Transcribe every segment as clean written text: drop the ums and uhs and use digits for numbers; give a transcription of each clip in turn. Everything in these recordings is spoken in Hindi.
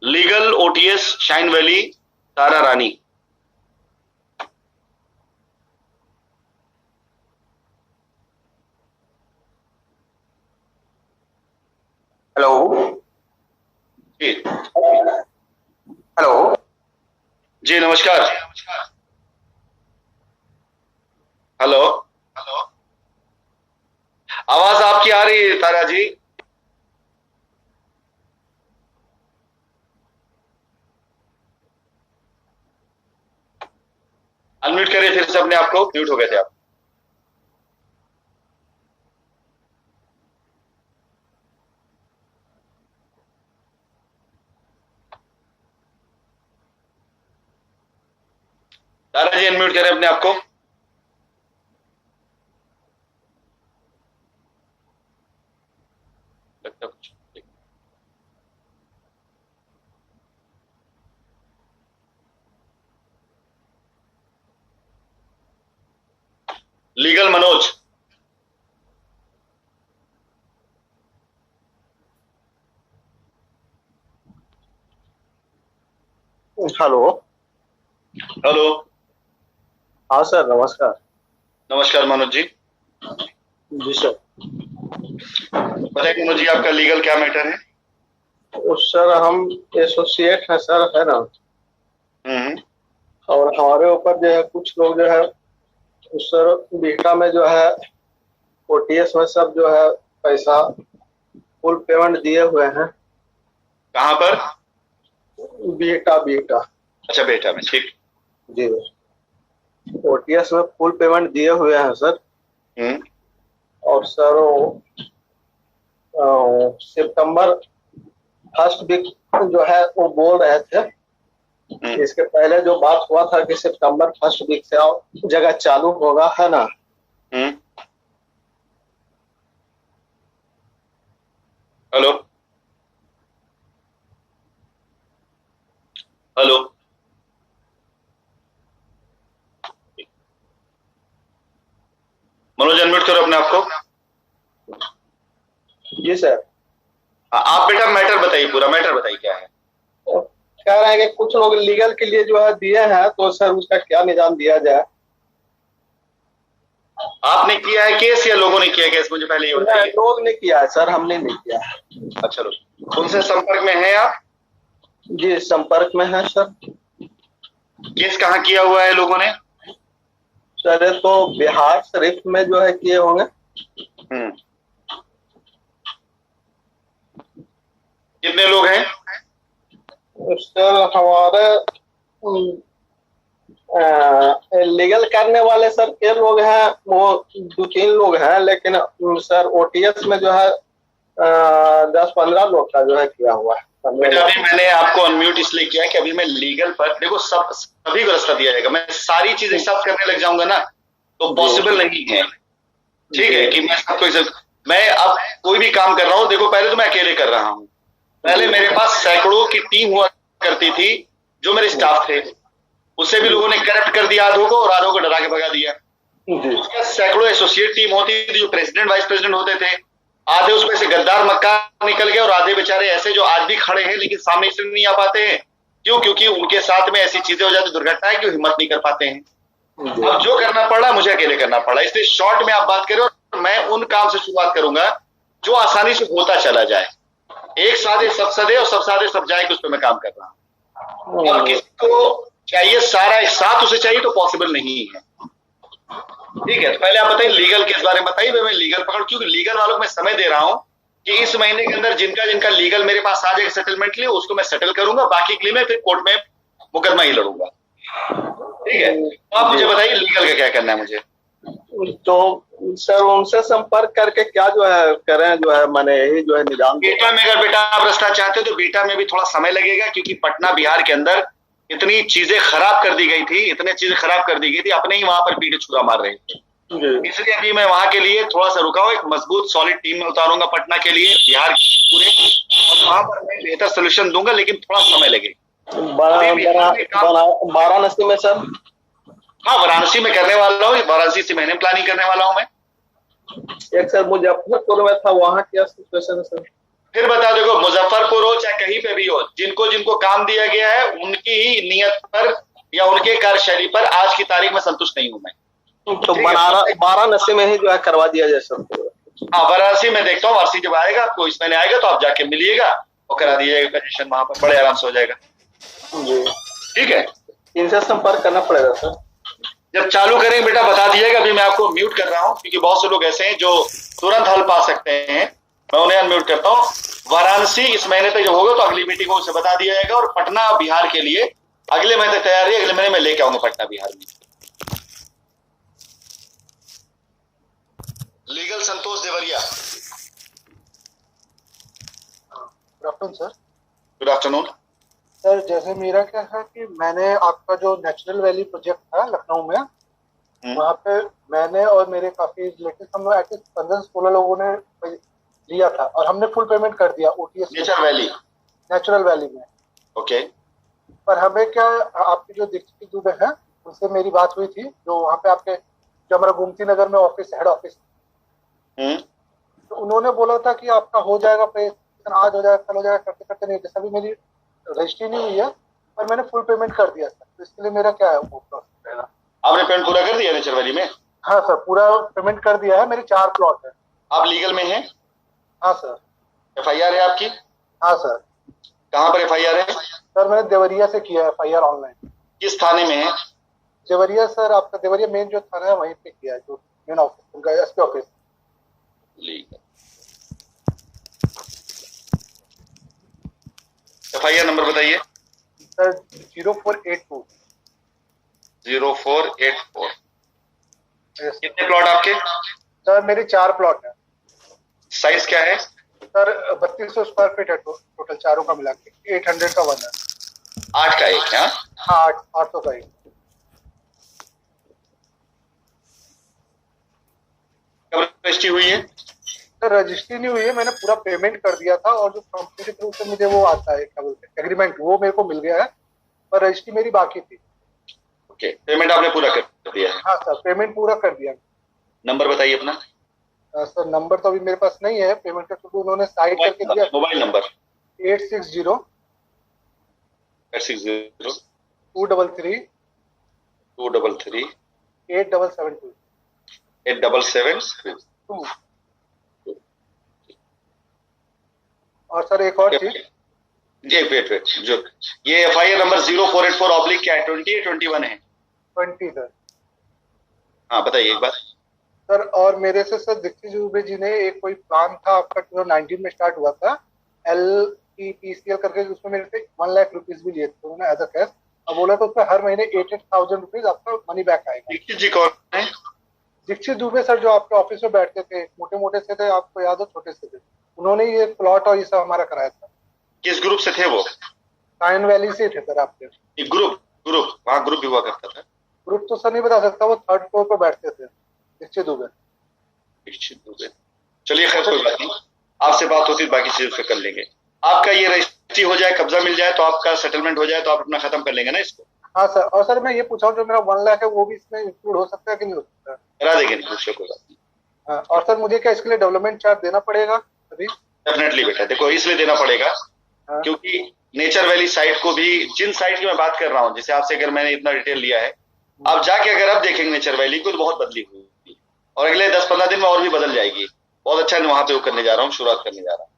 लीगल ओटीएस शाइन वैली तारा रानी। हेलो। जी हेलो। जी नमस्कार। हेलो। आवाज आपकी आ रही है तारा जी। अनम्यूट करिए फिर से अपने आप को, म्यूट हो गए थे आप। तारा जी अनम्यूट करें अपने आप को। लगता कुछ लीगल मनोज। हेलो। हेलो। हाँ सर, नमस्कार। नमस्कार मनोज जी। जी सर। बताइए मनोज जी, आपका लीगल क्या मैटर है? सर हम एसोसिएट हैं सर, है ना। हम्म। और हमारे ऊपर जो है कुछ लोग जो है उस सर बीटा में जो है ओटीएस में सब जो है पैसा फुल पेमेंट दिए हुए हैं। कहाँ पर? Beta beta. अच्छा बेटा में, ठीक। जी। ओटीएस में फुल पेमेंट दिए हुए हैं सर। हम्म। और सर वो सितंबर फर्स्ट वीक जो है वो बोल रहे थे। इसके पहले जो बात हुआ था कि सितंबर फर्स्ट वीक से जगह चालू होगा, है ना। हेलो। हेलो। मनोज अनम्यूट करो अपने आप को। जी सर। आप बेटा मैटर बताइए, पूरा मैटर बताइए क्या है। कह रहे हैं कि कुछ लोग लीगल के लिए जो है दिए हैं, तो सर उसका क्या निजाम दिया जाए। आपने किया है केस या लोगों ने किया है केस? मुझे पहले ये बताइए। लोग ने किया है सर, हमने नहीं किया है। अच्छा लोग। उनसे संपर्क में हैं आप? जी संपर्क में है सर। केस कहाँ किया हुआ है लोगों ने? सर ये तो बिहार शरीफ में जो है किए होंगे। कितने लोग हैं? सर हमारे लीगल करने वाले सर के लोग हैं, वो 2-3 लोग हैं, लेकिन सर ओटीएस में जो है 10-15 लोग का जो है किया हुआ है। बेटा अभी मैंने आपको अनम्यूट इसलिए किया कि अभी मैं लीगल पर देखो, सब सभी को रास्ता दिया जाएगा। मैं सारी चीजें सब करने लग जाऊंगा ना तो पॉसिबल नहीं है। ठीक है कि मैं सबको मैं अब कोई भी काम कर रहा हूँ, देखो पहले तो मैं अकेले कर रहा हूँ। पहले मेरे पास सैकड़ों की टीम हुआ करती थी जो मेरे स्टाफ थे। उससे भी लोगों ने करप्ट कर दिया आधों को, और आधों को डरा के भगा दिया। उसके सैकड़ों एसोसिएट टीम होती थी जो प्रेसिडेंट वाइस प्रेसिडेंट होते थे। आधे उसमें से गद्दार मक्का निकल गए, और आधे बेचारे ऐसे जो आज भी खड़े हैं लेकिन सामने इसलिए नहीं आ पाते हैं। क्यों? क्योंकि उनके साथ में ऐसी चीजें हो जाती, दुर्घटनाएं, कि हिम्मत नहीं कर पाते हैं। अब जो करना पड़ा मुझे अकेले करना पड़ा। इसलिए शॉर्ट में आप बात करें, और मैं उन काम से शुरुआत करूंगा जो आसानी से होता चला जाए। एक साधे सब सदे और सब साधे सब जाए, उस पर मैं काम कर रहा हूँ। और किसी को चाहिए सारा एक साथ उसे चाहिए तो पॉसिबल नहीं है। ठीक है, तो पहले आप बताइए लीगल केस बारे में बताइए। मैं लीगल पकड़, क्योंकि लीगल वालों को मैं समय दे रहा हूँ कि इस महीने के अंदर जिनका जिनका लीगल मेरे पास आ जाएगा सेटलमेंट के लिए, उसको मैं सेटल करूंगा। बाकी के लिए मैं फिर कोर्ट में मुकदमा ही लड़ूंगा। ठीक है, तो आप मुझे बताइए लीगल का क्या करना है मुझे। तो सर उनसे संपर्क करके क्या जो है करें, जो है मैंने यही जो है निजाम। बीटा में अगर बेटा आप रास्ता चाहते हो तो बीटा में भी थोड़ा समय लगेगा, क्योंकि पटना बिहार के अंदर इतनी चीजें खराब कर दी गई थी, इतनी चीजें खराब कर दी गई थी, अपने ही वहां पर पीठ छुरा मार रहे थे। इसलिए अभी मैं वहां के लिए थोड़ा सा रुका हूँ। एक मजबूत सॉलिड टीम में उतारूंगा पटना के लिए, बिहार के पूरे, और वहां पर मैं बेहतर सोल्यूशन दूंगा, लेकिन थोड़ा समय लगेगा। वाराणसी में सर? हाँ, वाराणसी में करने वाला हूँ। वाराणसी से मैंने प्लानिंग करने वाला हूँ मैं। एक सर मुजफ्फरपुर में था, वहाँ क्या सिचुएशन है सर? फिर बता, देखो मुजफ्फरपुर हो चाहे कहीं पे भी हो, जिनको जिनको काम दिया गया है उनकी ही नियत पर या उनके कार्यशैली पर आज की तारीख में संतुष्ट नहीं हूं मैं। तो वाराणसी में ही जो है करवा दिया जाए सबको। हाँ, वाराणसी में देखता हूँ, वाराणसी जब आएगा आपको इस महीने आएगा तो आप जाके मिलिएगा और करा दीजिएगा रजिस्ट्रेशन, वहां पर बड़े आराम से हो जाएगा। ठीक है, इनसे संपर्क करना पड़ेगा सर। जब चालू करेंगे बेटा बता दीजिएगा। अभी मैं आपको म्यूट कर रहा हूँ क्योंकि बहुत से लोग ऐसे हैं जो तुरंत हल पा सकते हैं, मैं उन्हें अनम्यूट करता हूँ। वाराणसी इस महीने तक जब होगा तो अगली मीटिंग में उसे बता दिया जाएगा, और पटना बिहार के लिए अगले महीने तक तैयार है, अगले महीने में लेके आऊंगा पटना बिहार में। Legal Santosh Deoria. Good afternoon sir. Good afternoon sir, जैसे मेरा क्या है कि मैंने आपका जो नेचुरल वैली प्रोजेक्ट था लखनऊ में, वहाँ पे मैंने और मेरे काफी रिलेटिव हम लोग एटलीस्ट 15-16 लोगों ने लिया था और हमने फुल पेमेंट कर दिया ओटीएस नेचुरल वैली में। ओके। पर हमें क्या, आपकी जो दीक्षित दुबे है उनसे मेरी बात हुई थी, जो वहाँ पे आपके जो हमारा गोमती नगर में ऑफिस हेड ऑफिस, तो उन्होंने बोला था कि आपका हो जाएगा पेमेंट, आज हो जाएगा कल हो जाएगा, करते करते नहीं, जैसा भी मेरी रजिस्ट्री नहीं हुई है पर मैंने फुल पेमेंट कर दिया सर। तो इसके लिए मेरा क्या है वो प्रोसेस रहेगा? आपने पेमेंट पूरा कर दिया नेचर वैली में? हाँ सर, पूरा पेमेंट कर दिया है, मेरे 4 प्लॉट है। आप लीगल में हैं? हाँ सर। एफआईआर है आपकी? हाँ सर। कहाँ पर एफआईआर है? सर मैंने देवरिया से किया है एफआईआर ऑनलाइन। किस थाने में है? देवरिया सर, आपका देवरिया मेन जो थाना है वहीं पे किया है, जो मेन ऑफिस उनका SP office. Legal FIR number बताइए सर। 0484। 0484। कितने प्लॉट आपके? सर मेरे 4 प्लॉट है। साइज क्या है? सर 3200 स्क्वायर फीट है टोटल, चारों का मिला के 800 का वन है। 8 का एक? हाँ 800 का एक। कब रजिस्ट्री हुई है? सर रजिस्ट्री नहीं हुई है, मैंने पूरा पेमेंट कर दिया था और जो कंपनी के थ्रू से मुझे वो आता है क्या बोलते हैं एग्रीमेंट, वो मेरे को मिल गया है, पर रजिस्ट्री मेरी बाकी थी। ओके, पेमेंट आपने पूरा कर दिया है? हाँ सर, पेमेंट पूरा कर दिया। नंबर बताइए अपना। सर नंबर तो अभी मेरे पास नहीं है, पेमेंट के थ्रू उन्होंने साइड करके दिया। Mobile number 860 233 8772 8772। और सर एक और चीज जी, वेट जो ये एफआईआर नंबर 0484 ऑब्लिक क्या है? 20 या 21 है? 20 सर। हाँ बताइए एक बार सर। और मेरे से सर दीक्षित दुबे जी ने एक कोई प्लान था आपका 2019 में स्टार्ट हुआ था LPPCL करके, उसमें मेरे से 1 लाख रुपीज भी लिए थे उन्होंने एज अ कैश, और बोला तो उसमें हर महीने 8,000 रुपीज आपका मनी बैक आएगा। दीक्षित जी कौन है? दीक्षित दुबे सर जो आपके ऑफिस में बैठते थे, मोटे मोटे से थे, आपको याद हो, छोटे से थे, उन्होंने ये प्लॉट और ये सब हमारा कराया था। किस ग्रुप से थे वो? साइन वैली से थे सर आपके। ग्रुप वहाँ ग्रुप भी हुआ करता था। ग्रुप तो सर नहीं बता सकता, वो 3rd फ्लोर पर बैठते थे दीक्षित दुबे। चलिए खैर कोई बात नहीं, आपसे बात होती बाकी चीजों से कर लेंगे। आपका ये रजिस्ट्री हो जाए, कब्जा मिल जाए, तो आपका सेटलमेंट हो जाए तो आप अपना खत्म कर लेंगे ना इसको? हाँ सर। और सर मैं ये पूछा हूँ, जो मेरा 1 लाख है वो भी इसमें इंक्लूड हो सकता है कि नहीं हो सकता? करा देंगे, नहीं पूछो कोई बात नहीं। हाँ। और सर मुझे क्या इसके लिए डेवलपमेंट चार्ज देना पड़ेगा अभी? डेफिनेटली बेटा, देखो इसलिए देना पड़ेगा क्योंकि नेचर वैली साइट को भी, जिन साइट की मैं बात कर रहा हूँ, जैसे आपसे अगर मैंने इतना डिटेल लिया है, आप जाके अगर आप देखेंगे नेचर वैली को तो बहुत बदली हुई है और अगले 10-15 दिन में और भी बदल जाएगी। बहुत अच्छा वहां पे वो करने जा रहा हूँ, शुरुआत करने जा रहा हूँ।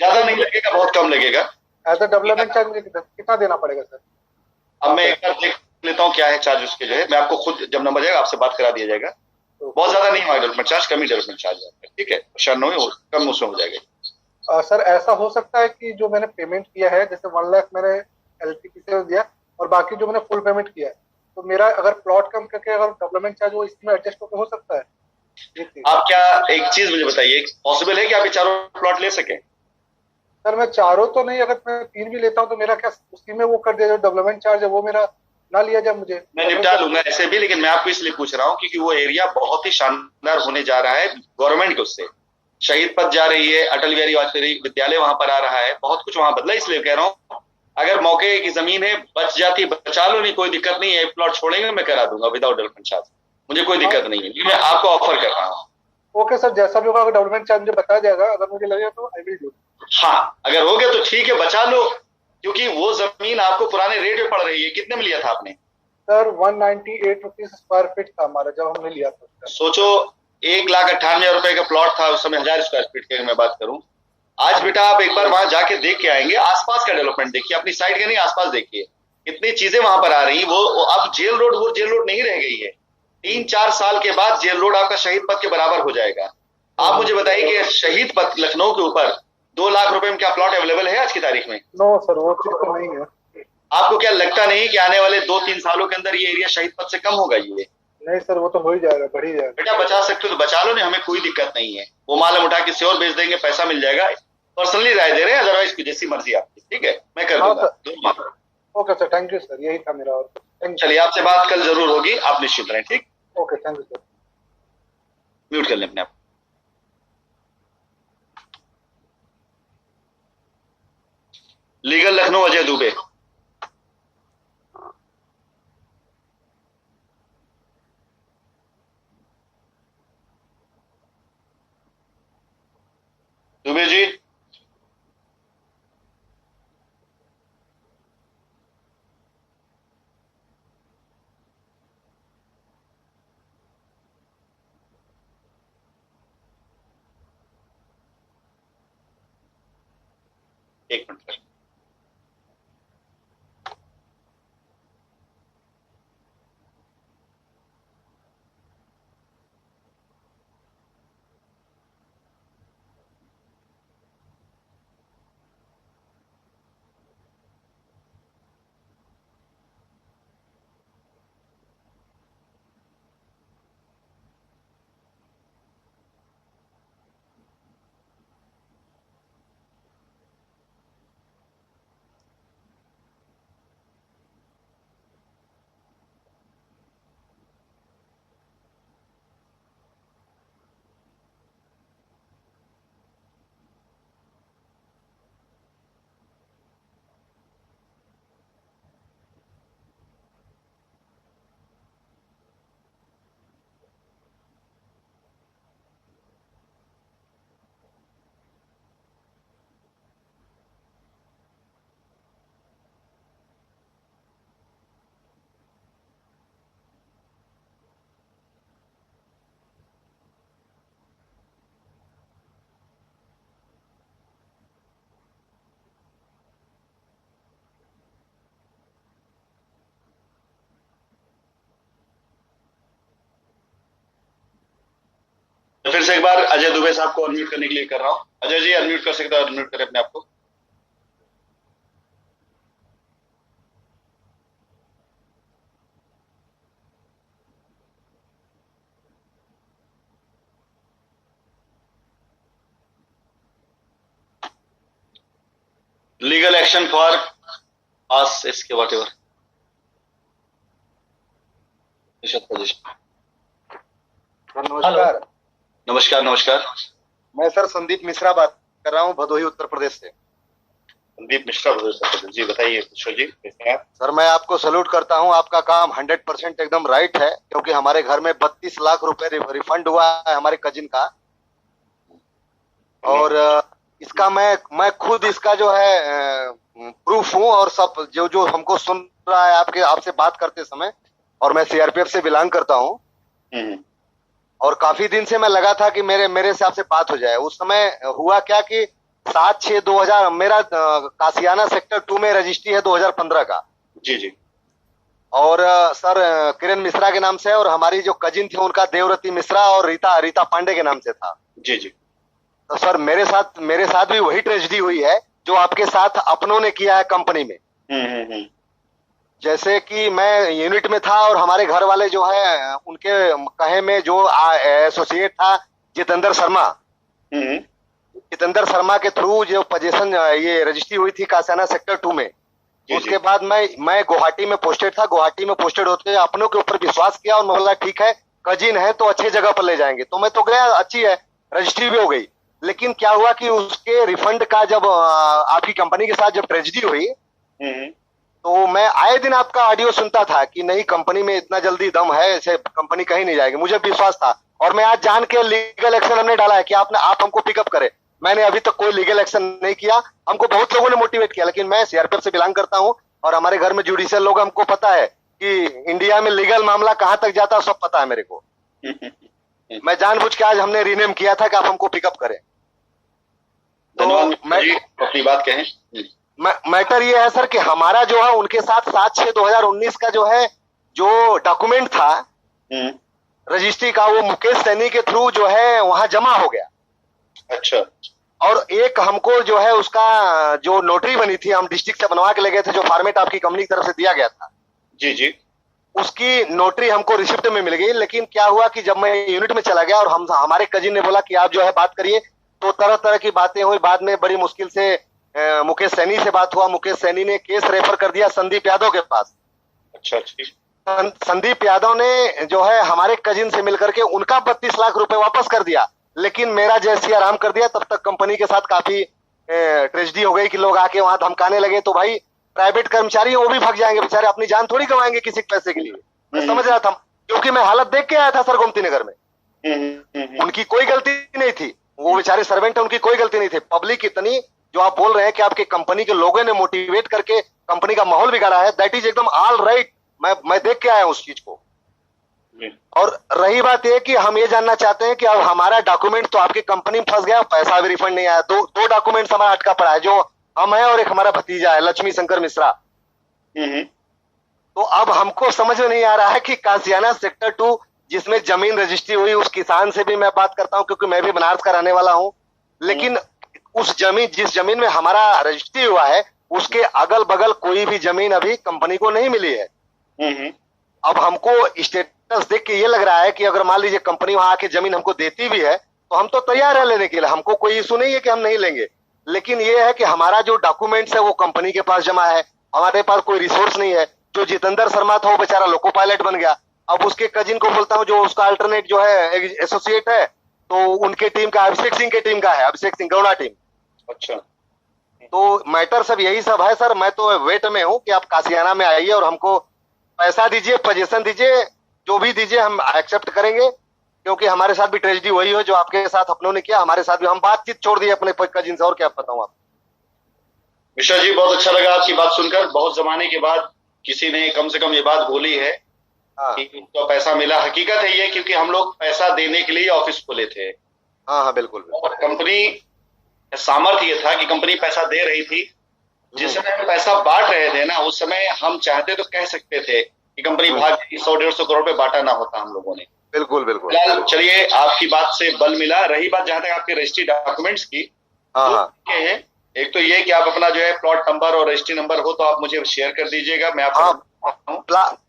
ज्यादा नहीं लगेगा, बहुत कम लगेगा। एज अ डेवलपमेंट चार्ज मुझे कितना देना पड़ेगा सर? अब मैं एक बार देख लेता हूँ क्या है चार्ज उसके, जो है मैं आपको खुद जब नंबर जाएगा आपसे बात करा दिया जाएगा। बहुत ज्यादा नहीं होगा डेवलपमेंट चार्ज, कम ही डेवलपमेंट चार्ज है, ठीक है, परेशान नहीं हो, कम उसमें हो जाएगा। सर ऐसा हो सकता है कि जो मैंने पेमेंट किया है, जैसे 1 लाख मैंने LPP से दिया और बाकी जो मैंने फुल पेमेंट किया है, तो मेरा अगर प्लॉट कम करके अगर डेवलपमेंट चार्ज वो इसमें एडजस्ट होकर हो सकता है? आप क्या, एक चीज मुझे बताइए, पॉसिबल है कि आप ये चारों प्लॉट ले सकें? सर मैं चारों तो नहीं, अगर मैं 3 भी लेता हूँ तो मेरा क्या उसी में वो कर दिया, जो डेवलपमेंट चार्ज है वो मेरा ना लिया जाए मुझे? मैं निपटा लूंगा ऐसे भी, लेकिन मैं आपको इसलिए पूछ रहा हूँ क्योंकि वो एरिया बहुत ही शानदार होने जा रहा है गवर्नमेंट के उससे। शहीद पथ जा रही है, अटल बिहारी वाजपेयी विद्यालय वहां पर आ रहा है, बहुत कुछ वहां बदला, इसलिए कह रहा हूँ अगर मौके की जमीन है बच जाती, बचा लो, नहीं कोई दिक्कत नहीं है, एक प्लॉट छोड़ेंगे मैं करा दूंगा विदाउट डेवलपमेंट चार्ज, मुझे कोई दिक्कत नहीं है, मैं आपको ऑफर कर रहा हूँ। ओके सर, जैसा भी होगा अगर डेवलपमेंट चार्ज मुझे बताया जाएगा, अगर मुझे लगेगा तो आई विल डू। हाँ अगर हो गया तो ठीक है, बचा लो, क्योंकि वो जमीन आपको पुराने रेट में पड़ रही है। कितने में लिया था आपने? सर 198 रुपीज स्क्वायर फीट था हमारा जब हमने लिया था। सोचो 1,98,000 रुपए का प्लॉट था उस समय, 1000 स्क्वायर फीट की मैं बात करूं। आज बेटा आप एक बार वहां जाके देख के आएंगे, आसपास का डेवलपमेंट देखिए, अपनी साइड का नहीं आसपास देखिए, कितनी चीजें वहां पर आ रही। वो अब जेल रोड वो जेल रोड नहीं रह गई है। 3-4 साल के बाद जेल रोड आपका शहीद पथ के बराबर हो जाएगा। आप मुझे बताइए कि शहीद पथ लखनऊ के ऊपर 2 लाख रुपए में क्या प्लॉट अवेलेबल है आज की तारीख में? नो सर, वो चीज तो नहीं है। आपको क्या लगता नहीं कि आने वाले 2-3 सालों के अंदर ये एरिया शहीद पथ से कम होगा? ये नहीं सर, वो तो हो ही जाएगा, बढ़ ही जाएगा। बेटा बचा सकते हो तो बचा लो, नहीं हमें कोई दिक्कत नहीं है। वो माल हम उठा के और बेच देंगे, पैसा मिल जाएगा। पर्सनली राय दे रहे हैं, अदरवाइज जैसी मर्जी आपकी। ठीक है, मैं कर दूंगा। Okay sir, thank you sir, यही था मेरा। और चलिए, आपसे बात कल जरूर होगी, आप निश्चित रहें। ठीक, okay, thank you sir. Mute कर लें अपने आप। लीगल लखनऊ, अजय दुबे। दुबे जी, एक मिनट सर। फिर से एक बार अजय दुबे साहब को अनम्यूट करने के लिए कर रहा हूं। अजय जी अनम्यूट कर सकते हो, अनम्यूट करें अपने आप को। लीगल एक्शन फॉर पास इसके वॉट एवर नमस्कार। नमस्कार। नमस्कार, मैं सर संदीप मिश्रा बात कर रहा हूँ, भदोही उत्तर प्रदेश से। संदीप मिश्रा जी, बताइए किशोर जी, कैसे हैं? सर मैं आपको सैल्यूट करता हूं, आपका काम 100% एकदम राइट है, क्योंकि हमारे घर में 32 लाख रुपए रिफंड हुआ है हमारे कजिन का। और इसका मैं खुद इसका जो है प्रूफ हूं, और सब जो हमको सुन रहा है आपसे बात करते समय, और मैं सीआरपीएफ से बिलोंग करता हूं। और काफी दिन से मैं लगा था कि मेरे से आपसे बात हो जाए। उस समय हुआ क्या कि 7/6/2000 मेरा कासियाना सेक्टर 2 में रजिस्ट्री है 2015 का। जी जी। और सर किरण मिश्रा के नाम से, और हमारी जो कजिन थी उनका देवरती मिश्रा और रीता पांडे के नाम से था। जी जी। तो सर मेरे साथ भी वही ट्रेजेडी हुई है जो आपके साथ अपनों ने किया है कंपनी में। जैसे कि मैं यूनिट में था, और हमारे घर वाले जो है उनके कहे में जो एसोसिएट था जितेंद्र शर्मा, जितेंद्र शर्मा के थ्रू जो पोजीशन ये रजिस्ट्री हुई थी कासियाना सेक्टर 2 में। उसके बाद मैं गुवाहाटी में पोस्टेड था। गुवाहाटी में पोस्टेड होते अपनों के ऊपर विश्वास किया, और मैं बोला ठीक है कजिन है तो अच्छी जगह पर ले जाएंगे। तो मैं तो गया, अच्छी है, रजिस्ट्री भी हो गई। लेकिन क्या हुआ कि उसके रिफंड का जब आपकी कंपनी के साथ जब ट्रेजेडी हुई, तो मैं आए दिन आपका ऑडियो सुनता था कि नहीं कंपनी में इतना जल्दी दम है, ऐसे कंपनी कहीं नहीं जाएगी। मुझे विश्वास था, और मैं आज जान के लीगल एक्शन हमने डाला है कि आप हमको पिकअप करें। मैंने अभी तक कोई लीगल एक्शन नहीं किया। हमको बहुत लोगों ने मोटिवेट किया, लेकिन मैं सीआरपीएफ से बिलोंग करता हूँ और हमारे घर में जुडिशियल लोग, हमको पता है कि इंडिया में लीगल मामला कहाँ तक जाता है, सब पता है मेरे को। मैं जानबूझ के आज हमने रीनेम किया था कि आप हमको पिकअप करें। तो मैं अपनी बात कहें। मैटर ये है सर कि हमारा जो है उनके साथ 7/6/2019 का जो है जो डॉक्यूमेंट था रजिस्ट्री का, वो मुकेश सैनी के थ्रू जो है वहां जमा हो गया। अच्छा। और एक हमको जो है उसका जो नोटरी बनी थी, हम डिस्ट्रिक्ट से बनवा के ले गए थे, जो फॉर्मेट आपकी कंपनी की तरफ से दिया गया था। जी जी। उसकी नोटरी हमको रिसिप्ट में मिल गई। लेकिन क्या हुआ कि जब मैं यूनिट में चला गया और हमारे कजिन ने बोला कि आप जो है बात करिए, तो तरह तरह की बातें हुई। बाद में बड़ी मुश्किल से मुकेश सैनी से बात हुआ। मुकेश सैनी ने केस रेफर कर दिया संदीप यादव के पास। अच्छा। संदीप यादव ने जो है हमारे कजिन से मिलकर के उनका 32 लाख रुपए वापस कर दिया, लेकिन मेरा जैसे आराम कर दिया। तब तक कंपनी के साथ काफी ट्रेजेडी हो गई कि लोग आके वहां धमकाने लगे। तो भाई प्राइवेट कर्मचारी वो भी भाग जाएंगे बेचारे, अपनी जान थोड़ी गवाएंगे किसी पैसे के लिए। मैं समझ रहा था, क्योंकि मैं हालत देख के आया था सर गोमती नगर में। उनकी कोई गलती नहीं थी, वो बेचारे सर्वेंट है, उनकी कोई गलती नहीं थी। पब्लिक इतनी जो आप बोल रहे हैं कि आपके कंपनी के लोगों ने मोटिवेट करके कंपनी का माहौल बिगाड़ा है, दैट इज एकदम ऑल राइट। मैं देख के आया उस चीज को। और रही बात ये कि हम ये जानना चाहते हैं कि अब हमारा डॉक्यूमेंट तो आपकी कंपनी में फंस गया, पैसा भी रिफंड नहीं आया। दो डॉक्यूमेंट्स हमारा अटका पड़ा है, जो हम है और एक हमारा भतीजा है लक्ष्मी शंकर मिश्रा। तो अब हमको समझ में नहीं आ रहा है कि कासियाना सेक्टर 2 जिसमें जमीन रजिस्ट्री हुई, उस किसान से भी मैं बात करता हूं क्योंकि मैं भी बनारस का रहने वाला हूं। लेकिन उस जमीन, जिस जमीन में हमारा रजिस्ट्री हुआ है, उसके अगल बगल कोई भी जमीन अभी कंपनी को नहीं मिली है। अब हमको स्टेटस देख के ये लग रहा है कि अगर मान लीजिए कंपनी वहां आके जमीन हमको देती भी है तो हम तो तैयार है लेने के लिए, हमको कोई इशू नहीं है कि हम नहीं लेंगे। लेकिन ये है कि हमारा जो डॉक्यूमेंट्स है वो कंपनी के पास जमा है, हमारे पास कोई रिसोर्स नहीं है। जो जितेंद्र शर्मा था वो बेचारा लोको पायलट बन गया। अब उसके कजिन को बोलता हूँ जो उसका अल्टरनेट जो है एसोसिएट है, तो उनके टीम का अभिषेक सिंह की टीम का है, अभिषेक सिंह गौड़ा टीम। अच्छा। तो मैटर सब यही सब है सर। मैं तो वेट में हूँ कि आप कासियाना में आइए और हमको पैसा दीजिए, पोजीशन दीजिए, जो भी दीजिए हम एक्सेप्ट करेंगे। क्योंकि हमारे साथ भी ट्रेजेडी वही हो जो आपके साथ अपनों ने किया, हमारे साथ भी। हम बातचीत छोड़ दिए अपने कजिन से, और क्या बताऊं आप। मिश्रा जी बहुत अच्छा लगा आपकी बात सुनकर। बहुत जमाने के बाद किसी ने कम से कम ये बात बोली है कि तो पैसा मिला। हकीकत है ये, क्योंकि हम लोग पैसा देने के लिए ऑफिस खोले थे। हाँ बिल्कुल। और कंपनी सामर्थ्य ये था कि कंपनी पैसा दे रही थी। जिस समय हम पैसा बांट रहे थे ना, उस समय हम चाहते तो कह सकते थे कि कंपनी भाग 100-150 करोड़ पे बांटा ना होता हम लोगों ने। बिल्कुल बिल्कुल। चलिए आपकी बात से बल मिला। रही बात जहां तक आपके रजिस्ट्री डॉक्यूमेंट्स की, हैं एक तो ये कि आप अपना जो है प्लॉट नंबर और रजिस्ट्री नंबर हो तो आप मुझे शेयर कर दीजिएगा। मैं आपको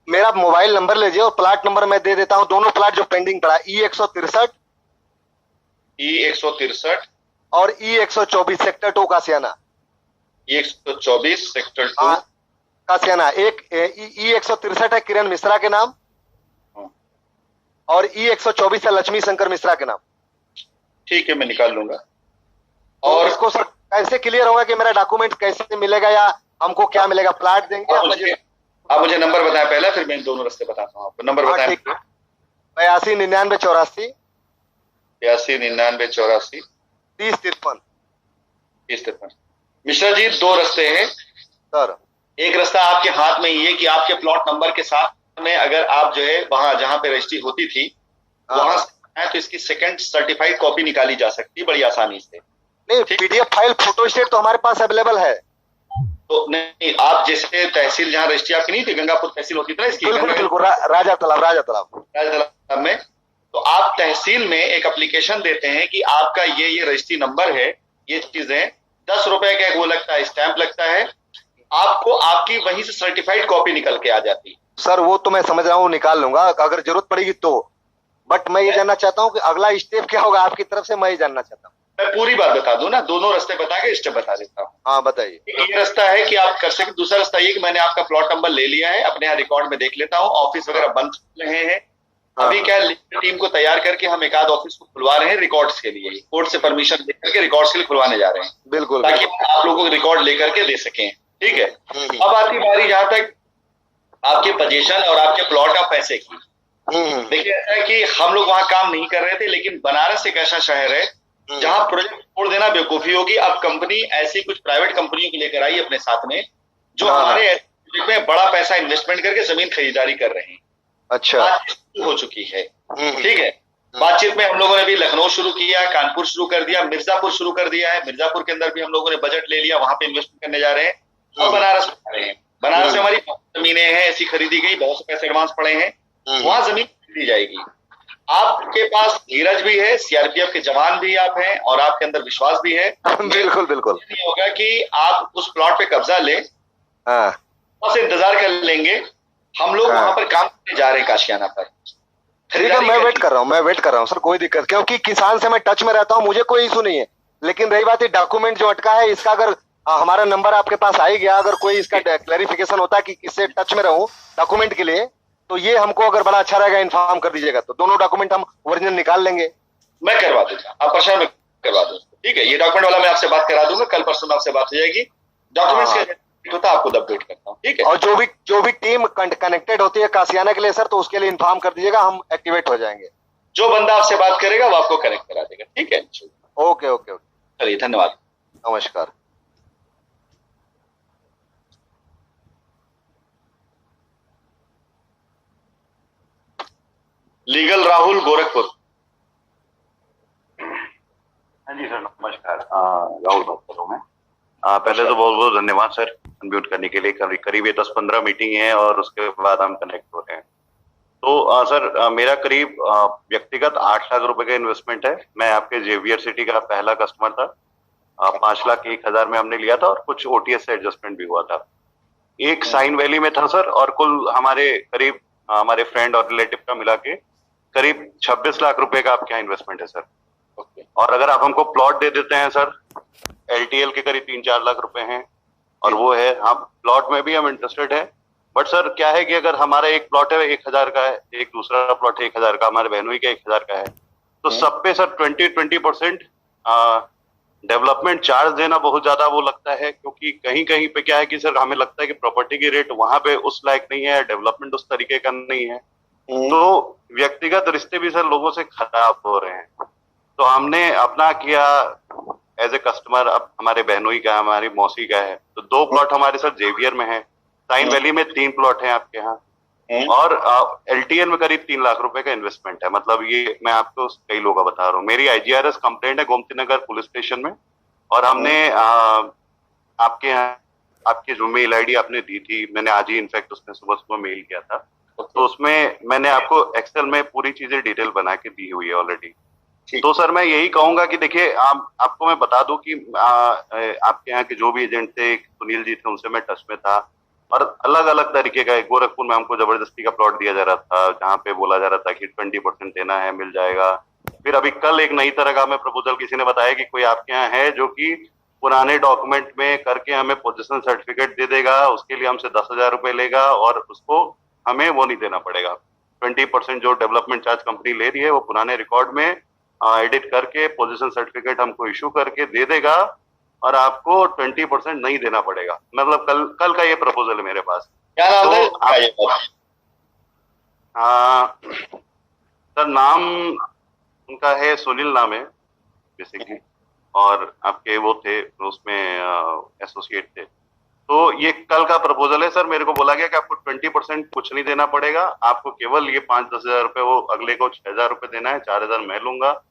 मेरा मोबाइल नंबर लीजिए और प्लाट नंबर मैं दे देता हूँ। दोनों प्लाट जो पेंडिंग पड़ा, E163 और E124 सेक्टर 2 कासियाना। E124 sector 2 कासियाना। एक E163 है किरण मिश्रा के नाम, और E124 है लक्ष्मी शंकर मिश्रा के नाम। ठीक है, मैं निकाल लूंगा। और इसको सर कैसे क्लियर होगा कि मेरा डॉक्यूमेंट कैसे मिलेगा या हमको क्या मिलेगा? प्लाट देंगे आप मुझे नंबर बताएं पहले, फिर मैं दोनों रास्ते बताता हूँ आपको। नंबर बताएं। 829984 829984 3053। मिश्रा जी दो रास्ते हैं सर। एक रास्ता आपके हाथ में ही है कि आपके प्लॉट नंबर के साथ में अगर आप जो है वहां जहां पे रजिस्ट्री होती थी वहां से तो इसकी सेकंड सर्टिफाइड कॉपी निकाली जा सकती है बड़ी आसानी से। नहीं, पीडीएफ फाइल फोटो स्टेट तो हमारे पास अवेलेबल है। तो नहीं, आप जैसे तहसील जहां रजिस्ट्री आपकी नहीं थी, गंगापुर तहसील होती थी ना इसकी, बिल्कुल राजा तालाब में, तो आप तहसील में एक एप्लीकेशन देते हैं कि आपका ये रजिस्ट्री नंबर है, ये चीजें 10 रुपए का वो लगता है, स्टैंप लगता है, आपको आपकी वहीं से सर्टिफाइड कॉपी निकल के आ जाती है। सर वो तो मैं समझ रहा हूँ, निकाल लूंगा अगर जरूरत पड़ेगी तो। बट मैं ये जानना चाहता हूँ कि अगला स्टेप क्या होगा आपकी तरफ से, मैं ये जानना चाहता हूँ। मैं पूरी बात बता दूं ना, दोनों रास्ते बता के स्टेप बता देता हूँ। हाँ बताइए। ये रास्ता है कि आप कर सकते, दूसरा रास्ता ये कि मैंने आपका प्लॉट नंबर ले लिया है, अपने यहाँ रिकॉर्ड में देख लेता हूँ, ऑफिस वगैरह बंद रहे हैं अभी, क्या टीम को तैयार करके हम एक आध ऑफिस को खुलवा रहे हैं रिकॉर्ड्स के लिए, कोर्ट से परमिशन लेकर के रिकॉर्ड्स के लिए खुलवाने जा रहे हैं। बिल्कुल, ताकि आप लोगों को रिकॉर्ड लेकर के दे सकें। ठीक है, अब आती बारी जहां तक आपके पोजीशन और आपके प्लॉट का पैसे की। देखिए ऐसा है कि हम लोग वहां काम नहीं कर रहे थे, लेकिन बनारस एक ऐसा शहर है जहां प्रोजेक्ट छोड़ देना बेवकूफी होगी। अब कंपनी ऐसी कुछ प्राइवेट कंपनियों को लेकर आई अपने साथ में, जो हमारे प्रोजेक्ट में बड़ा पैसा इन्वेस्टमेंट करके जमीन खरीदारी कर रहे हैं। अच्छा, बातचीत हो चुकी है, ठीक है। बातचीत में हम लोगों ने भी लखनऊ शुरू किया, कानपुर शुरू कर दिया, मिर्जापुर शुरू कर दिया है। मिर्जापुर के अंदर भी हम लोगों ने बजट ले लिया, वहां पे इन्वेस्टमेंट करने जा रहे हैं। और बनारस जा रहे हैं। बनारस में हमारी जमीनें हैं, ऐसी खरीदी गई, बहुत से पैसे एडवांस पड़े हैं, वहां जमीन खरीदी जाएगी। आपके पास धीरज भी है, सीआरपीएफ के जवान भी आप हैं, और आपके अंदर विश्वास भी है। बिल्कुल बिल्कुल नहीं होगा कि आप उस प्लॉट पे कब्जा लें, बस इंतजार कर लेंगे। हम लोग वहां पर काम करने जा रहे हैं काशियाना पर। ठीक है, मैं वेट कर रहा हूँ सर, कोई दिक्कत, क्योंकि किसान से मैं टच में रहता हूँ, मुझे कोई इशू नहीं है। लेकिन रही बात है डॉक्यूमेंट जो अटका है, इसका अगर हमारा नंबर आपके पास आ ही गया, अगर कोई इसका क्लैरिफिकेशन होता है कि किससे टच में रहूं डॉक्यूमेंट के लिए, तो ये हमको अगर बड़ा अच्छा रहेगा, इन्फॉर्म कर दीजिएगा, तो दोनों डॉक्यूमेंट हम ओरिजिनल निकाल लेंगे। मैं करवा दूंगा, आप परेशान मत करवा दो, ठीक है। ये डॉक्यूमेंट वाला मैं आपसे बात करा दूंगा, कल परसों में आपसे बात हो जाएगी। डॉक्यूमेंट्स का होता है, आपको अपडेट करता हूँ, ठीक है। और जो भी टीम कनेक्टेड होती है कासियाना के लिए सर, तो उसके लिए इन्फॉर्म कर दीजिएगा, हम एक्टिवेट हो जाएंगे। जो बंदा आपसे बात करेगा वो आपको कनेक्ट करा देगा, ठीक है। ओके ओके ओके, चलिए, धन्यवाद, नमस्कार। लीगल राहुल, गोरखपुर। हाँ जी सर, नमस्कार। राहुल बात कर रहा हूँ मैं। पहले तो बहुत बहुत धन्यवाद सर अनम्यूट करने के लिए। करीब ये 10-15 मीटिंग है और उसके बाद हम कनेक्ट हो रहे हैं। तो सर मेरा करीब व्यक्तिगत 8 लाख रुपए का इन्वेस्टमेंट है। मैं आपके जेवियर सिटी का पहला कस्टमर था। 5,01,000 में हमने लिया था और कुछ ओटीएस से एडजस्टमेंट भी हुआ था। एक साइन वैली में था सर, और कुल हमारे करीब हमारे फ्रेंड और रिलेटिव का मिला के करीब 26 लाख रुपए का आपके यहाँ इन्वेस्टमेंट है सर। और अगर आप हमको प्लॉट दे देते हैं सर, एलटीएल के करीब 3-4 लाख रुपए हैं, और वो है, हम प्लॉट में भी हम इंटरेस्टेड है। बट सर क्या है कि अगर हमारा एक प्लॉट है 1,000 का है, एक दूसरा प्लॉट 1,000 का, हमारे बहनोई का 1,000 का है, तो सब पे सर 20% डेवलपमेंट चार्ज देना बहुत ज्यादा वो लगता है। क्योंकि कहीं कहीं पे क्या है कि सर हमें लगता है कि प्रॉपर्टी की रेट वहां पे उस लायक नहीं है, डेवलपमेंट उस तरीके का नहीं है, तो व्यक्तिगत रिश्ते भी सर लोगों से खराब हो रहे हैं। तो हमने अपना किया एज ए कस्टमर, अब हमारे बहनोई का, हमारी मौसी का है, तो 2 प्लॉट हमारे सर जेवियर में है, साइन वैली में 3 प्लॉट हैं आपके यहाँ, और एलटीएन में करीब 3 लाख रुपए का इन्वेस्टमेंट है। मतलब ये मैं आपको कई लोगों का बता रहा हूँ। मेरी आईजीआरएस कंप्लेंट है गोमती नगर पुलिस स्टेशन में, और हमने आपके यहाँ आपकी जो मेल आईडी आपने दी थी, मैंने आज ही इनफैक्ट उसमें सुबह मेल किया था, तो उसमें मैंने आपको एक्सेल में पूरी चीजें डिटेल बना के दी हुई है ऑलरेडी। तो सर मैं यही कहूंगा कि देखिए, आपको मैं बता दूं कि आपके यहाँ के जो भी एजेंट थे, सुनील जी थे, उनसे मैं टच में था, और अलग अलग तरीके का, गोरखपुर में हमको जबरदस्ती का प्लॉट दिया जा रहा था, जहाँ पे बोला जा रहा था कि 20% देना है, मिल जाएगा। फिर अभी कल एक नई तरह का हमें प्रपोजल किसी ने बताया कि कोई आपके यहाँ है जो कि पुराने डॉक्यूमेंट में करके हमें पोजीशन सर्टिफिकेट दे देगा, उसके लिए हमसे 10,000 रुपए लेगा, और उसको हमें वो नहीं देना पड़ेगा। 20% जो डेवलपमेंट चार्ज कंपनी ले रही है, वो पुराने रिकॉर्ड में एडिट करके पोजीशन सर्टिफिकेट हमको इशू करके दे देगा, और आपको 20% नहीं देना पड़ेगा। मतलब कल का ये प्रपोजल है मेरे पास। क्या नाम है सर? नाम उनका है, सुनील नाम है बेसिकली, और आपके वो थे उसमें एसोसिएट थे। तो ये कल का प्रपोजल है सर। मेरे को बोला गया कि आपको 20% कुछ नहीं देना पड़ेगा, आपको केवल ये 5-10 हजार रुपए, वो अगले को 6,000 रुपए देना है, 4,000 मैं लूंगा,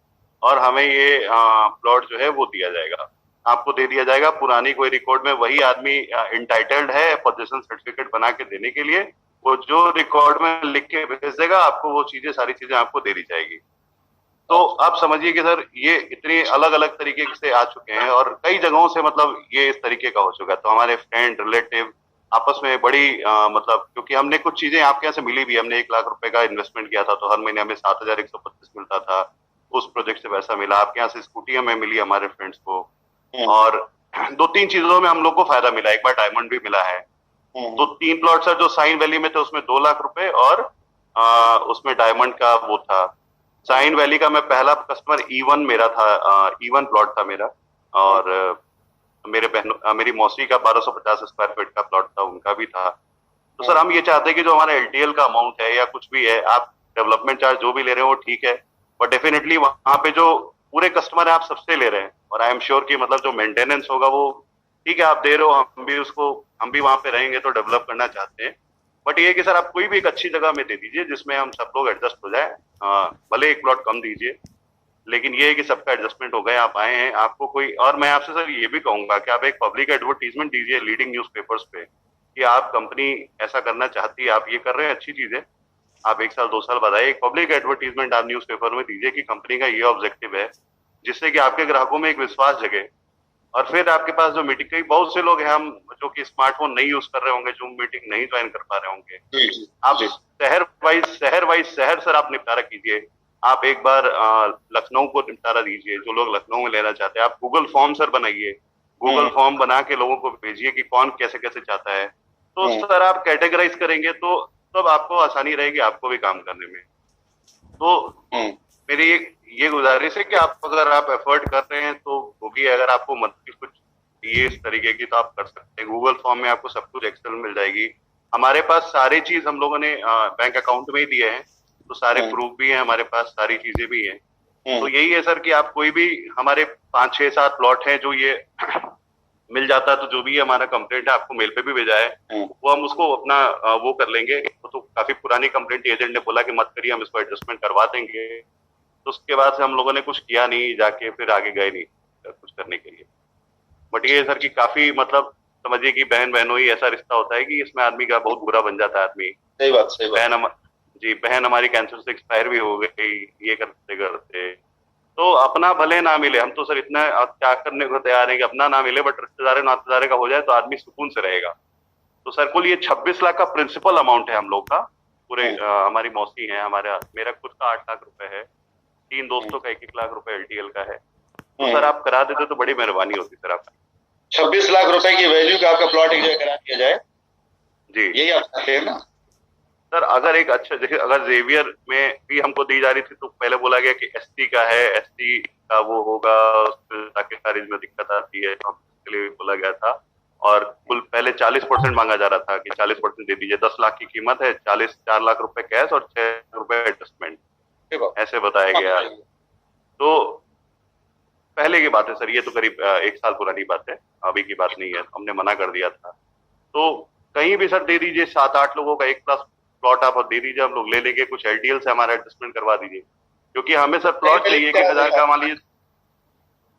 और हमें ये प्लॉट जो है वो दिया जाएगा, आपको दे दिया जाएगा। पुरानी कोई रिकॉर्ड में वही आदमी इंटाइटल्ड है पोजीशन सर्टिफिकेट बना के देने के लिए, वो जो रिकॉर्ड में लिख के भेज देगा आपको, वो चीजें सारी चीजें आपको दे दी जाएगी। तो आप समझिए कि सर ये इतने अलग अलग तरीके से आ चुके हैं, और कई जगहों से मतलब ये इस तरीके का हो चुका है। तो हमारे फ्रेंड रिलेटिव आपस में बड़ी मतलब, क्योंकि हमने कुछ चीजें आपके यहाँ से मिली भी, हमने 1 लाख रुपए का इन्वेस्टमेंट किया था, तो हर महीने हमें 7,125 मिलता था, उस प्रोजेक्ट से पैसा मिला। आपके यहाँ से स्कूटी हमें मिली हमारे फ्रेंड्स को, और 2-3 चीजों में हम लोग को फायदा मिला। एक बार डायमंड भी मिला है। तो 3 प्लॉट सर जो साइन वैली में थे, उसमें 2 लाख रुपए, और उसमें डायमंड का वो था। साइन वैली का मैं पहला कस्टमर E1 मेरा था, E1 प्लॉट था मेरा, और मेरी मौसी का 1250 स्क्वायर फीट का प्लॉट था, उनका भी था। तो सर हम ये चाहते हैं कि जो हमारा एलटीएल का अमाउंट है या कुछ भी है, आप डेवलपमेंट चार्ज जो भी ले रहे हो वो ठीक है, बट डेफिनेटली वहां पे जो पूरे कस्टमर आप सबसे ले रहे हैं, और आई एम श्योर कि मतलब जो मेंटेनेंस होगा वो ठीक है आप दे रहे हो, हम भी वहां पे रहेंगे तो डेवलप करना चाहते हैं। बट ये कि सर आप कोई भी एक अच्छी जगह में दे दीजिए जिसमें हम सब लोग एडजस्ट हो जाए, भले एक प्लॉट कम दीजिए, लेकिन ये है कि सबका एडजस्टमेंट हो गया, आप आए हैं, आपको कोई, और मैं आपसे सर ये भी कहूंगा कि आप एक पब्लिक एडवर्टीजमेंट दीजिए लीडिंग न्यूज़पेपर्स पे कि आप कंपनी ऐसा करना चाहती है, आप ये कर रहे हैं, अच्छी चीज है, आप 1 साल 2 साल बाद आए, एक पब्लिक एडवर्टीजमेंट आप न्यूज़पेपर में दीजिए कि कंपनी का ये ऑब्जेक्टिव है, जिससे कि आपके ग्राहकों में एक विश्वास जगे। और फिर आपके पास जो मीटिंग, कई बहुत से लोग हैं हम जो कि स्मार्टफोन नहीं यूज कर रहे होंगे, जूम मीटिंग नहीं ज्वाइन कर पा रहे होंगे, आप शहर वाइज शहर सर आप निपटारा कीजिए। आप एक बार लखनऊ को निपटारा दीजिए, जो लोग लखनऊ में लेना चाहते हैं, आप गूगल फॉर्म सर बनाइए, गूगल फॉर्म बना के लोगों को भेजिए कि कौन कैसे कैसे चाहता है, तो सर आप कैटेगराइज करेंगे तो तब आपको आसानी रहेगी आपको भी काम करने में। तो मेरी ये गुजारिश है कि आप अगर आप एफर्ट कर रहे हैं तो होगी, अगर आपको मंथली कुछ ये इस तरीके की तो आप कर सकते हैं, गूगल फॉर्म में आपको सब कुछ एक्सेल मिल जाएगी, हमारे पास सारी चीज हम लोगों ने बैंक अकाउंट में ही दिए हैं, तो सारे प्रूफ भी हैं हमारे पास, सारी चीजें भी हैं। तो यही है सर कि आप कोई भी, हमारे 5 6 7 प्लॉट हैं जो ये मिल जाता है, तो जो भी हमारा कंप्लेंट है आपको मेल पे भी भेजा है, वो हम उसको अपना वो कर लेंगे। तो काफी पुरानी कंप्लेंट एजेंट ने बोला कि मत करिए, हम इसको एडजस्टमेंट करवा देंगे, तो उसके बाद से हम लोगों ने कुछ किया नहीं, जाके फिर आगे गए नहीं कुछ करने के लिए। बट ये सर कि काफी मतलब समझिए कि बहन बहनों ही ऐसा रिश्ता होता है कि इसमें आदमी का बहुत बुरा बन जाता है आदमी। सही बात। बहन हमारी कैंसर से एक्सपायर भी हो गई ये करते करते, तो अपना भले ना मिले, हम तो सर इतना क्या करने को तैयार है कि अपना ना मिले, बट रिश्तेदार नातेदार का हो जाए तो आदमी सुकून से रहेगा। तो सर कुल ये 26 लाख का प्रिंसिपल अमाउंट है हम लोग का, पूरे हमारी मौसी है, मेरा खुद का 8 लाख रुपए है, 3 दोस्तों का 1-1 लाख रुपए LTL का है। तो सर आप करा देते तो बड़ी मेहरबानी होती सर आपकी। 26 लाख रुपए की वैल्यू का आपका प्लॉट एक जगह करा दिया जाए जी, यही आप चाहते हैं ना सर? अगर एक अच्छा, जैसे अगर जेवियर में भी हमको दी जा रही थी तो पहले बोला गया कि ST का है, ST का वो होगा, ताकि खारिज में दिक्कत आती है, तो इसके लिए बोला गया था। और कुल पहले 40% मांगा जा रहा था कि 40% दे दीजिए, 10 लाख की कीमत है, 4 लाख रुपए कैश और 6 लाख रुपए एडजस्टमेंट, ऐसे बताया गया। तो पहले की बात है सर, ये तो करीब 1 साल पुरानी बात है, अभी की बात नहीं है, हमने मना कर दिया था। तो कहीं भी सर दे दीजिए, 7-8 लोगों का एक प्लॉट आप दे दीजिए, हम लोग ले लेंगे, कुछ LTL से हमारा एडजस्टमेंट करवा दीजिए, क्योंकि हमें सर प्लॉट चाहिए कि 1000 का, मान लीजिए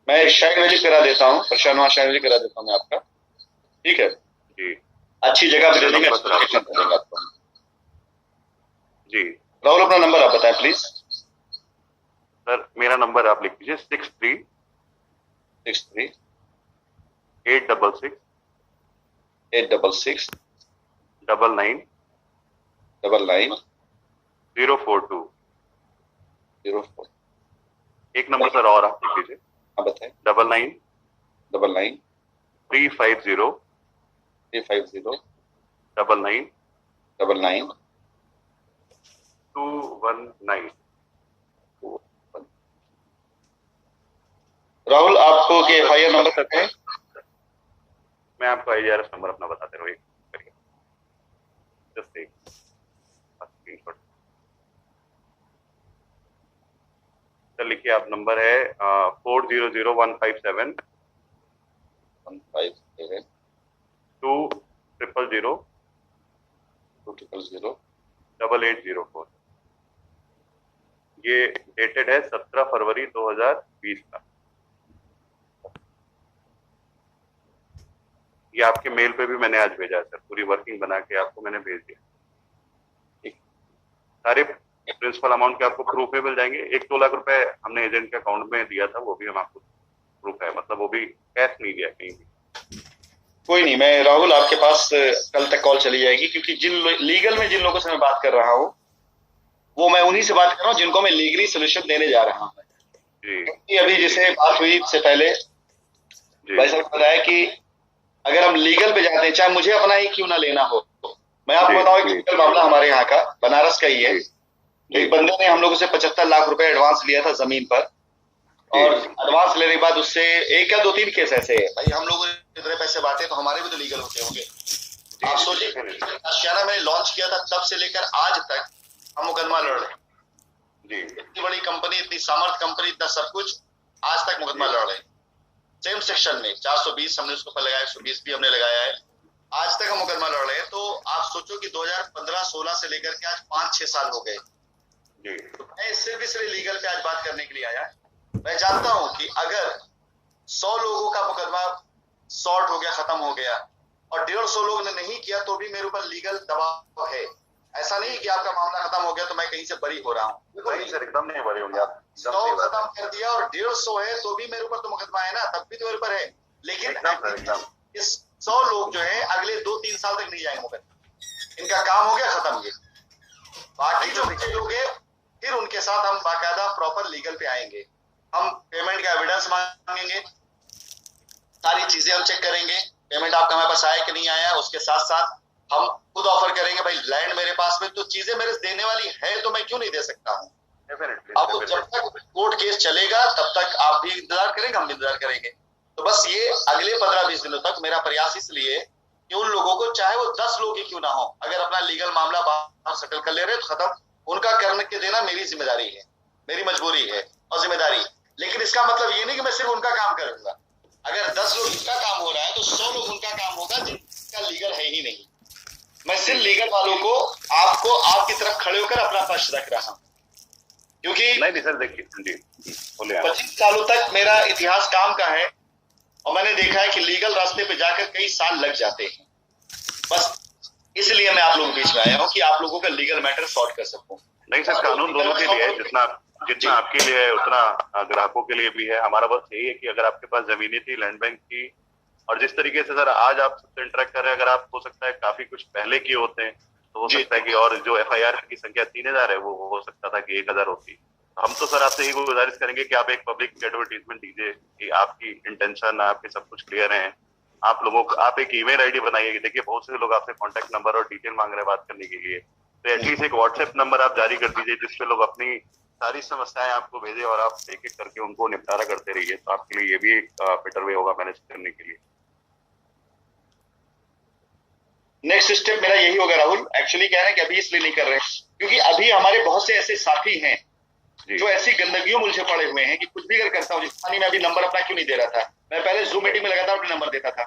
मैं शाइन वैली करा देता हूँ, प्रशांत वहां शाइन वैली करा देता हूँ मैं आपका, ठीक है जी, अच्छी जगह पे दे देंगे आपको जी। राहुल अपना नंबर आप बताएं प्लीज। सर मेरा नंबर आप लिख लीजिए 63 866 99 042। एक नंबर सर और आप लिख लीजिए, हाँ बताएं। 99 350 99 219। राहुल आपको के FIR नंबर करते हैं, मैं आपको IRS नंबर अपना बताते रहो, जस्ट एक स्क्रीनशॉट सर लिखिए आप, नंबर है 400157 200 8804। ये डेटेड है 17 फरवरी 2020 का। ये आपके मेल पे भी मैंने आज भेजा है सर, पूरी वर्किंग बना के आपको मैंने भेज दिया। ठीक, सारे प्रिंसिपल अमाउंट के आपको प्रूफ में मिल जाएंगे। 1-2 लाख रुपए हमने एजेंट के अकाउंट में दिया था, वो भी हम आपको प्रूफ है, मतलब वो भी कैश नहीं दिया कहीं भी। कोई नहीं, मैं राहुल आपके पास कल तक कॉल चली जाएगी, क्योंकि लीगल में जिन लोगों से मैं बात कर रहा हूँ वो मैं उन्हीं से बात कर रहा हूँ जिनको मैं लीगली सोल्यूशन देने जा रहा हूँ। अभी जैसे बात हुई इससे पहले भाई साहब बताया कि अगर हम लीगल पे जाते हैं, चाहे मुझे अपना ही क्यों ना लेना हो, मैं आपको बताऊं कि लीगल मामला हमारे यहाँ का बनारस का ही है। एक बंदे ने हम लोगों से 75 लाख रुपए एडवांस लिया था जमीन पर, और एडवांस लेने के बाद उससे 1 या 2-3 केस ऐसे है भाई, हम लोग इतने पैसे बांटे तो हमारे भी तो लीगल होते होंगे। आप सोचिए, आशियाना मैंने लॉन्च किया था तब से लेकर आज तक हम मुकदमा लड़ रहे हैं। इतनी बड़ी कंपनी, इतनी सामर्थ कंपनी, इतना सब कुछ, आज तक मुकदमा लड़ रहे हैं सेम सेक्शन में। 420 हमने उसको लगाया, 120 भी हमने लगाया है, आज तक हम मुकदमा लड़ रहे हैं। तो आप सोचो कि 2015-16 से लेकर के आज 5-6 साल हो गए। तो मैं सिर्फ इसलिए लीगल पे आज बात करने के लिए आया। मैं जानता हूं कि अगर 100 लोगों का मुकदमा सॉर्ट हो गया, खत्म हो गया, और 150 लोग ने नहीं किया तो भी मेरे ऊपर लीगल दबाव है। ऐसा नहीं कि आपका मामला खत्म हो गया तो मैं कहीं से बरी हो रहा हूँ। नहीं सर, एकदम नहीं बरी होंगे आप। 100 खत्म कर दिया और 150 है तो भी मेरे ऊपर तो मुकदमा है ना, तब भी तो मेरे ऊपर है। लेकिन इस 100 लोग जो है अगले 2-3 साल तक नहीं जाएंगे मुकदमा, इनका काम हो गया खत्म। ये बाकी जो बचे लोग हैं फिर उनके साथ हम बाकायदा प्रॉपर लीगल पे आएंगे। हम पेमेंट का एविडेंस मांगेंगे, सारी चीजें हम चेक करेंगे, पेमेंट आपका हमारे पास आया कि नहीं आया। उसके साथ साथ हम खुद ऑफर करेंगे, भाई लैंड मेरे पास में तो चीजें मेरे देने वाली है तो मैं क्यों नहीं दे सकता हूँ। अब जब तक कोर्ट केस चलेगा तब तक आप भी इंतजार करेंगे, हम भी इंतजार करेंगे। तो बस ये अगले 15-20 दिनों तक मेरा प्रयास इसलिए कि उन लोगों को, चाहे वो 10 लोग ही क्यों ना हो, अगर अपना लीगल मामला बाहर सेटल कर ले रहे तो खत्म, उनका करने के देना मेरी जिम्मेदारी है, मेरी मजबूरी है और जिम्मेदारी। लेकिन इसका मतलब ये नहीं कि मैं सिर्फ उनका काम करूंगा। अगर 10 लोग इनका काम हो रहा है तो 100 लोग उनका काम होगा जिनका लीगल है ही नहीं। मैं सिर्फ लीगल वालों को, आपको आपकी तरफ खड़े होकर अपना पक्ष रख रहा हूं, क्योंकि नहीं सर देखिए जी, 25 सालों तक मेरा इतिहास काम का है और मैंने देखा है कि लीगल रास्ते पे जाकर कई साल लग जाते हैं। बस इसलिए मैं आप लोगों के बीच में आया हूं कि आप लोगों का लीगल मैटर सॉर्ट कर सकूं। नहीं सर, कानून दोनों के लिए है, जितना आपके लिए है उतना ग्राहकों के लिए भी है। हमारा बस यही है कि अगर आपके पास जमीनें थी, लैंड बैंक थी, और जिस तरीके से सर आज आप सबसे इंटरेक्ट कर रहे हैं, अगर आप हो सकता है काफी कुछ पहले किए होते हैं तो हो सकता है कि, और जो FIR की संख्या 3000 है वो हो सकता था कि 1000 होती। हम तो सर आपसे यही गुजारिश करेंगे कि आप एक पब्लिक एडवर्टीजमेंट दीजिए कि आपकी इंटेंशन, आपके सब कुछ क्लियर है। आप लोगों को आप एक ईमेल आईडी बनाइए कि देखिए बहुत से लोग आपसे कांटेक्ट नंबर और डिटेल मांग रहे हैं बात करने के लिए, तो एटलीस्ट एक व्हाट्सएप नंबर आप जारी कर दीजिए जिसपे लोग अपनी सारी समस्याएं आपको भेजे और आप एक एक करके उनको निपटारा करते रहिए। तो आपके लिए ये भी एक बेटर वे होगा मैनेज करने के लिए। नेक्स्ट स्टेप मेरा यही होगा राहुल। एक्चुअली क्या है कि अभी इसलिए नहीं कर रहे हैं क्योंकि अभी हमारे बहुत से ऐसे साथी हैं जो ऐसी गंदगियों में उलझे पड़े हुए हैं कि कुछ भी अगर करता हूँ, जिस में अभी नंबर अपना क्यों नहीं दे रहा था, मैं पहले जूम मीटिंग में लगातार अपने नंबर देता था।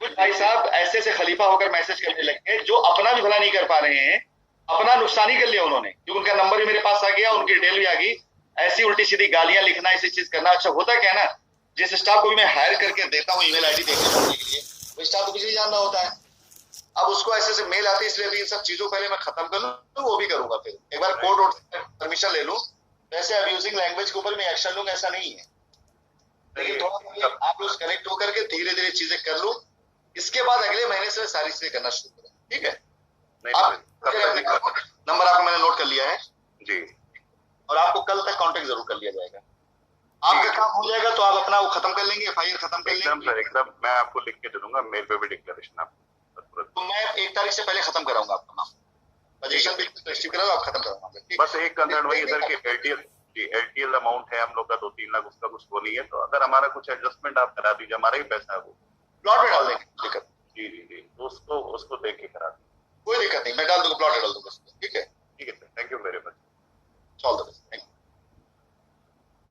कुछ भाई साहब ऐसे से खलीफा होकर मैसेज करने लगे जो अपना भी भला नहीं कर पा रहे हैं, अपना नुकसान ही कर लिया उन्होंने, क्योंकि उनका नंबर भी मेरे पास आ गया, उनकी डिटेल भी आ गई। ऐसी उल्टी सीधी गालियां लिखना, ऐसी चीज करना। अच्छा होता क्या है ना, जिस स्टाफ को भी मैं हायर करके देता हूँ ईमेल आईडी देखने के लिए, वो स्टाफ को कुछ नहीं जानना होता है। अब उसको ऐसे से मेल आती है, इसलिए भी इन सब चीजों पहले मैं खत्म कर लूं तो वो भी करूंगा। फिर एक बार कोर्ट और परमिशन ले लूं, ऐसे अब्यूजिंग लैंग्वेज के ऊपर मैं एक्शन लूंगा ऐसा नहीं है। लेकिन थोड़ा आप लोग कनेक्ट होकर के धीरे धीरे चीजें कर लूं, इसके बाद अगले महीने से सारी चीजें करना शुरू करें। ठीक है, नंबर आपको मैंने नोट कर लिया है जी, और आपको कल तक कांटेक्ट जरूर कर लिया जाएगा। आपका काम हो जाएगा तो आप अपना वो खत्म कर लेंगे, FIR खत्म कर लेंगे। एकदम मैं आपको लिख के दे दूंगा, मेल पे भी डिक्लेरेशन आपको। तो मैं 1 तारीख से पहले खत्म कराऊंगा आपका नाम, पोजीशन भी रजिस्टर करा आप खत्म कराऊंगा। बस एक कंसर्न वही है सर कि LTL अमाउंट है हम लोग का 2-3 लाख, उसका कुछ वो नहीं है। तो अगर हमारा कुछ एडजस्टमेंट आप करा दीजिए, हमारा ही पैसा है वो प्लॉट में डाल देंगे, दिक्कत जी, तो उसको देख के करा